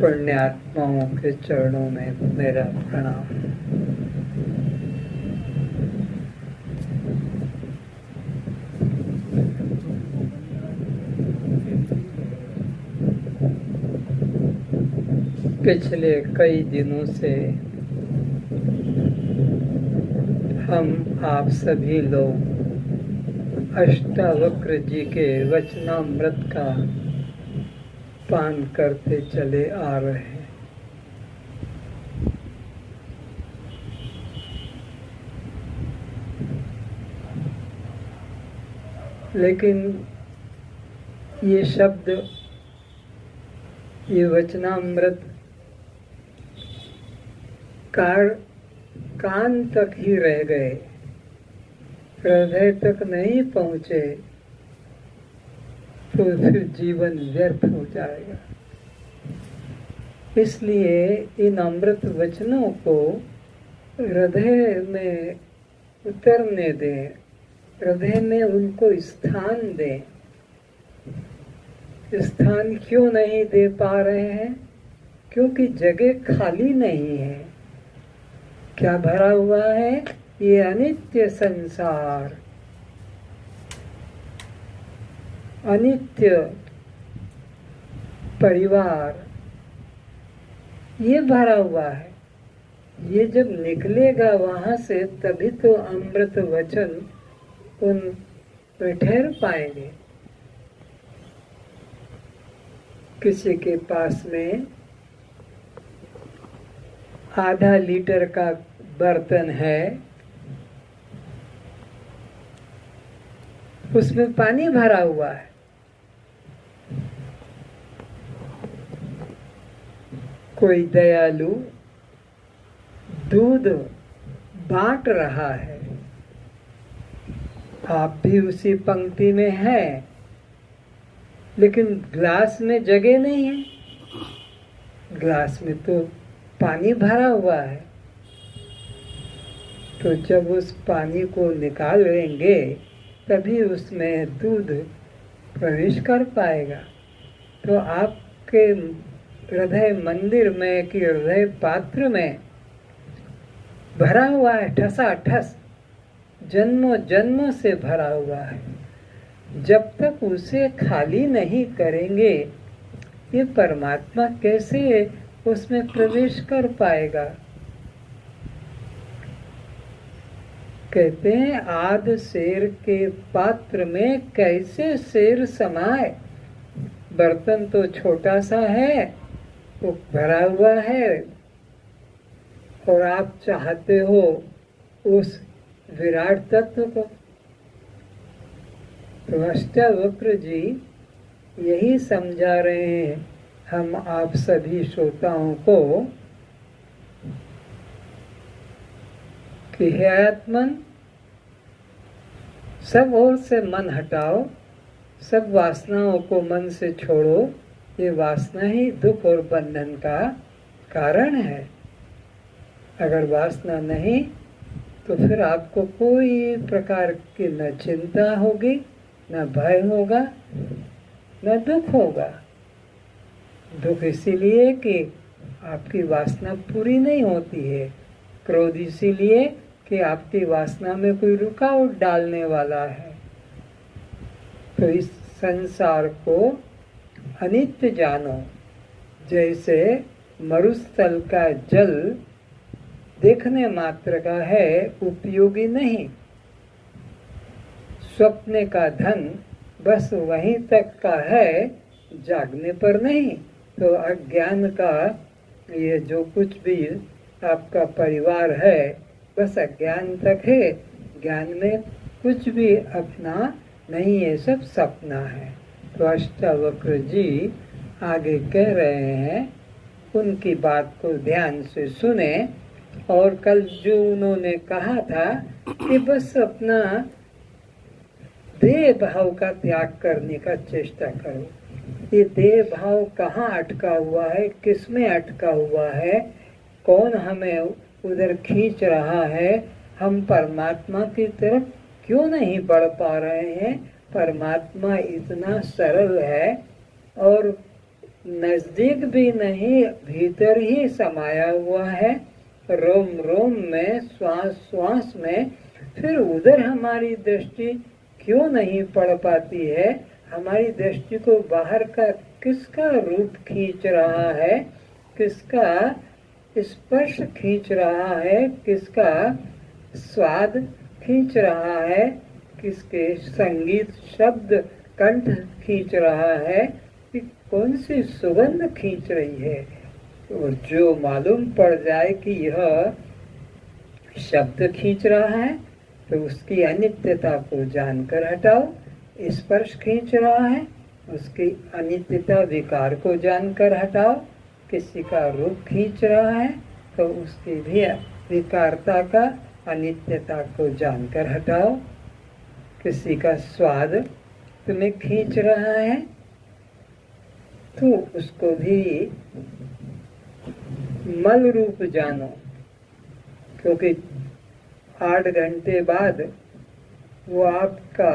पुण्यात्माओं के चरणों में मेरा प्रणाम। पिछले कई दिनों से हम आप सभी लोग अष्टावक्र जी के वचनामृत का पान करते चले आ रहे हैं। लेकिन ये शब्द, ये वचनामृत कान तक ही रह गए, हृदय तक नहीं पहुँचे तो फिर जीवन व्यर्थ हो जाएगा। इसलिए इन अमृत वचनों को हृदय में उतरने दें, हृदय में उनको स्थान दें। स्थान क्यों नहीं दे पा रहे हैं? क्योंकि जगह खाली नहीं है। क्या भरा हुआ है? ये अनित्य संसार, अनित्य परिवार, ये भरा हुआ है। ये जब निकलेगा वहां से तभी तो अमृत वचन उन पे ठहर पाएंगे। किसी के पास में आधा लीटर का बर्तन है, उसमें पानी भरा हुआ है। कोई दयालु दूध बांट रहा है, आप भी उसी पंक्ति में हैं, लेकिन ग्लास में जगह नहीं है। ग्लास में तो पानी भरा हुआ है। तो जब उस पानी को निकाल लेंगे तभी उसमें दूध प्रवेश कर पाएगा। तो आपके हृदय मंदिर में कि हृदय पात्र में भरा हुआ है, ठसाठस, जन्मों जन्मों से भरा हुआ है। जब तक उसे खाली नहीं करेंगे ये परमात्मा कैसे उसमें प्रवेश कर पाएगा? कहते हैं आध शेर के पात्र में कैसे शेर समाए। बर्तन तो छोटा सा है, वो भरा हुआ है, और आप चाहते हो उस विराट तत्व को। तो अष्टावक्र जी यही समझा रहे हैं हम आप सभी श्रोताओं को कि हे आत्मन, सब ओर से मन हटाओ, सब वासनाओं को मन से छोड़ो। ये वासना ही दुख और बंधन का कारण है। अगर वासना नहीं तो फिर आपको कोई प्रकार की न चिंता होगी, न भय होगा, न दुख होगा। दुख इसीलिए कि आपकी वासना पूरी नहीं होती है, क्रोध इसीलिए कि आपकी वासना में कोई रुकावट डालने वाला है। तो इस संसार को अनित्य जानो। जैसे मरुस्थल का जल देखने मात्र का है, उपयोगी नहीं। स्वप्न का धन बस वहीं तक का है, जागने पर नहीं। तो अज्ञान का ये जो कुछ भी आपका परिवार है बस अज्ञान तक है। ज्ञान में कुछ भी अपना नहीं है, सब सपना है। तो अष्टावक्र जी आगे कह रहे हैं, उनकी बात को ध्यान से सुने। और कल जो उन्होंने कहा था कि बस अपना देह भाव का त्याग करने का चेष्टा करो। ये देह भाव कहाँ अटका हुआ है, किस में अटका हुआ है, कौन हमें उधर खींच रहा है? हम परमात्मा की तरफ क्यों नहीं बढ़ पा रहे हैं? परमात्मा इतना सरल है और नजदीक भी नहीं, भीतर ही समाया हुआ है, रोम रोम में, श्वास श्वास में। फिर उधर हमारी दृष्टि क्यों नहीं पड़ पाती है? हमारी दृष्टि को बाहर का किसका रूप खींच रहा है, किसका स्पर्श खींच रहा है, किसका स्वाद खींच रहा है, किसके संगीत शब्द कंठ खींच रहा है, कि कौन सी सुगंध खींच रही है। और जो मालूम पड़ जाए कि यह शब्द खींच रहा है तो उसकी अनित्यता को जानकर हटाओ। स्पर्श खींच रहा है, उसकी अनित्यता विकार को जानकर हटाओ। किसी का रूप खींच रहा है तो उसकी भी विकारता का, अनित्यता को जानकर हटाओ। किसी का स्वाद तुम्हें खींच रहा है तो उसको भी मल रूप जानो, क्योंकि 8 घंटे बाद वो आपका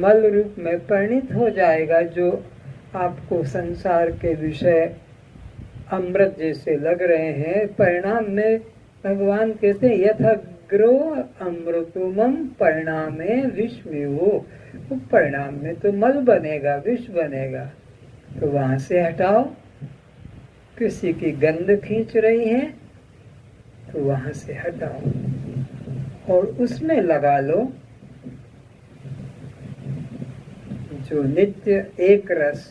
मल रूप में परिणित हो जाएगा। जो आपको संसार के विषय अमृत जैसे लग रहे हैं, परिणाम में भगवान कहते हैं यथाग्रो अमृतुमम परिणामे विषविवो। वो परिणाम में तो मल बनेगा, विष बनेगा, तो वहां से हटाओ। किसी की गंध खींच रही है तो वहां से हटाओ और उसमें लगा लो जो नित्य एक रस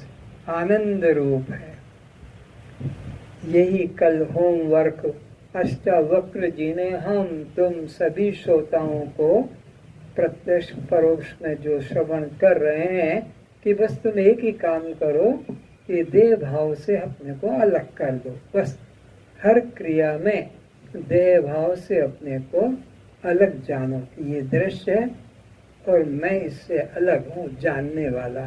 आनंद रूप है। यही कल होमवर्क अष्टावक्र जी ने हम तुम सभी श्रोताओं को प्रत्यक्ष परोक्ष में जो श्रवण कर रहे हैं कि बस तुम एक ही काम करो कि देह भाव से अपने को अलग कर दो। बस हर क्रिया में देह भाव से अपने को अलग जानो कि ये दृश्य है और मैं इससे अलग हूँ, जानने वाला।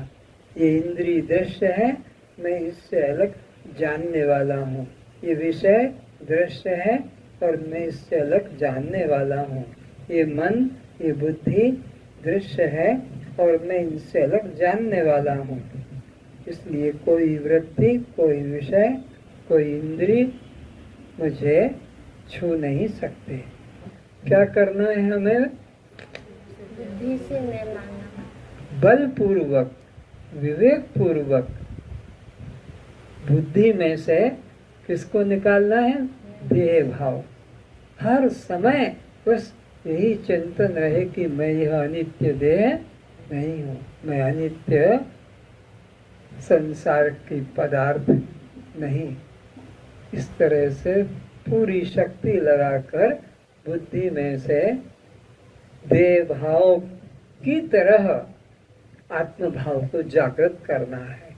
ये इंद्रिय दृश्य है, मैं इससे अलग जानने वाला हूँ। ये विषय दृश्य है और मैं इससे अलग जानने वाला हूँ। ये मन, ये बुद्धि दृश्य है और मैं इनसे अलग जानने वाला हूँ। इसलिए कोई वृत्ति, कोई विषय, कोई इंद्रिय मुझे छू नहीं सकते। क्या करना है हमें? बुद्धि से मैं मानना, बलपूर्वक, विवेक पूर्वक बुद्धि में से किसको निकालना है? देह भाव। हर समय बस यही चिंतन रहे कि मैं यह अनित्य देह नहीं हूँ, मैं अनित्य संसार की पदार्थ नहीं। इस तरह से पूरी शक्ति लगाकर बुद्धि में से देह भाव की तरह आत्मभाव को जागृत करना है।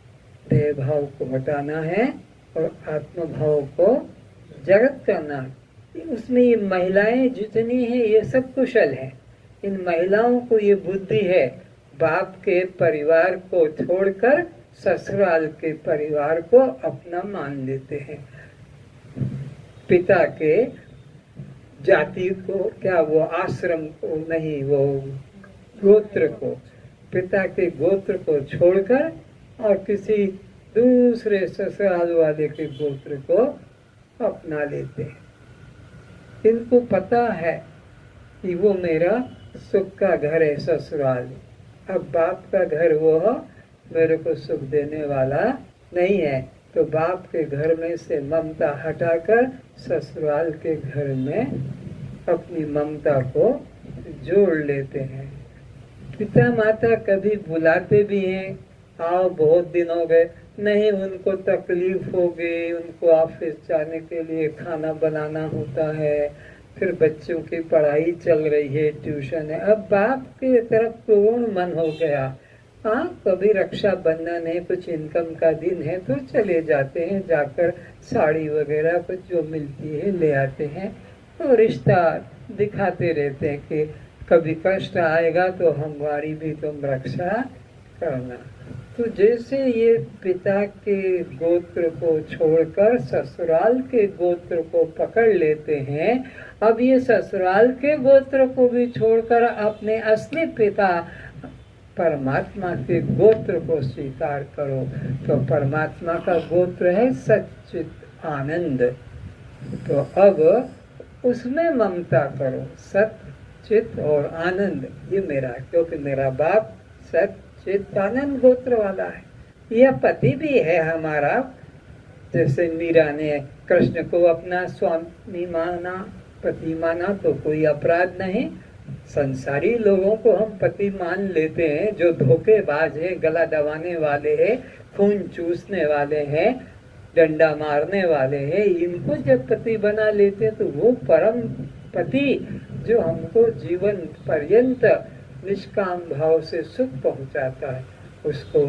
देह भाव को हटाना है और आत्मभाव को जागृत करना है। उसमें ये महिलाएं जितनी हैं ये सब कुशल हैं। इन महिलाओं को ये बुद्धि है, बाप के परिवार को छोड़कर ससुराल के परिवार को अपना मान लेते हैं। पिता के जाति को, क्या वो आश्रम को नहीं, वो गोत्र को, पिता के गोत्र को छोड़कर और किसी दूसरे ससुराल वाले के गोत्र को अपना लेते हैं। इनको पता है कि वो मेरा सुख का घर है ससुराल, अब बाप का घर वो मेरे को सुख देने वाला नहीं है, तो बाप के घर में से ममता हटाकर ससुराल के घर में अपनी ममता को जोड़ लेते हैं। पिता माता कभी बुलाते भी हैं, आओ बहुत दिन हो गए, नहीं उनको तकलीफ हो गई, उनको ऑफिस जाने के लिए खाना बनाना होता है, फिर बच्चों की पढ़ाई चल रही है, ट्यूशन है, अब बाप के तरफ पूर्ण मन हो गया। हाँ, कभी रक्षाबंधन है, कुछ इनकम का दिन है तो चले जाते हैं, जाकर साड़ी वगैरह कुछ जो मिलती है ले आते हैं, तो रिश्ता दिखाते रहते हैं कि कभी कष्ट आएगा तो हमारी भी तुम रक्षा करना। तो जैसे ये पिता के गोत्र को छोड़कर ससुराल के गोत्र को पकड़ लेते हैं, अब ये ससुराल के गोत्र को भी छोड़कर अपने असली पिता परमात्मा के गोत्र को स्वीकार करो। तो परमात्मा का गोत्र है सच्चित आनंद। तो अब उसमें ममता करो, सत्य चित और आनंद ये मेरा, क्योंकि मेरा बाप सत्य चित आनंद गोत्र वाला है। यह पति भी है हमारा। जैसे मीरा ने कृष्ण को अपना स्वामी माना, पति माना, तो कोई अपराध नहीं। संसारी लोगों को हम पति मान लेते हैं जो धोखेबाज है, गला दबाने वाले हैं, खून चूसने वाले हैं, डंडा मारने वाले हैं, इनको जब पति बना लेते तो वो परम पति जो हमको जीवन पर्यंत निष्काम भाव से सुख पहुंचाता है, उसको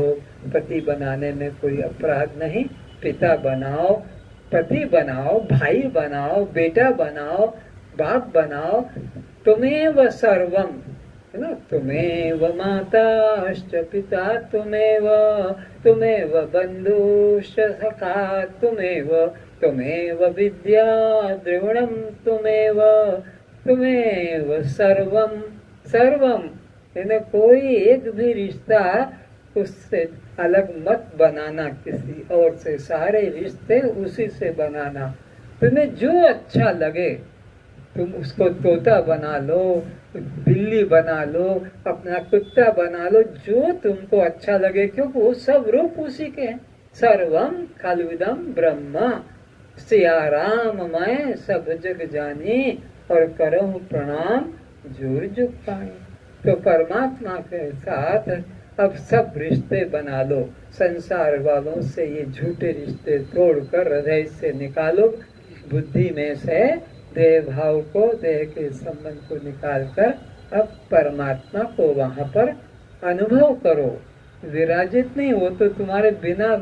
पति बनाने में कोई अपराध नहीं। पिता बनाओ, पति बनाओ, भाई बनाओ, बेटा बनाओ, बाप बनाओ। तुमेव सर्वम, है ना, तुमेव माताश्च पिता, तुमेव बंधुश्च सखा, तुमेव विद्या द्रविणम, तुमेव सर्वम। सर्वम यानी कोई एक भी रिश्ता उससे अलग मत बनाना, किसी और से। सारे रिश्ते उसी से बनाना। तुम्हें जो अच्छा लगे तुम उसको तोता बना लो, बिल्ली बना लो, अपना कुत्ता बना लो, जो तुमको अच्छा लगे, क्योंकि वो सब रूप उसी के हैं। सर्वम खलविदम ब्रह्मा, सिया राम मैं सब जग जानी, और करहूं प्रणाम जोर जुग पाए। तो परमात्मा के साथ अब सब रिश्ते बना लो। संसार वालों से ये झूठे रिश्ते तोड़कर हृदय से निकालो। बुद्धि में से देह भाव को, देह के संबंध को निकालकर अब परमात्मा को वहां पर अनुभव करो। विराजित नहीं, वो तो तुम्हारे बिना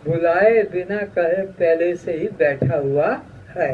बुलाए, बिना कहे पहले से ही बैठा हुआ है।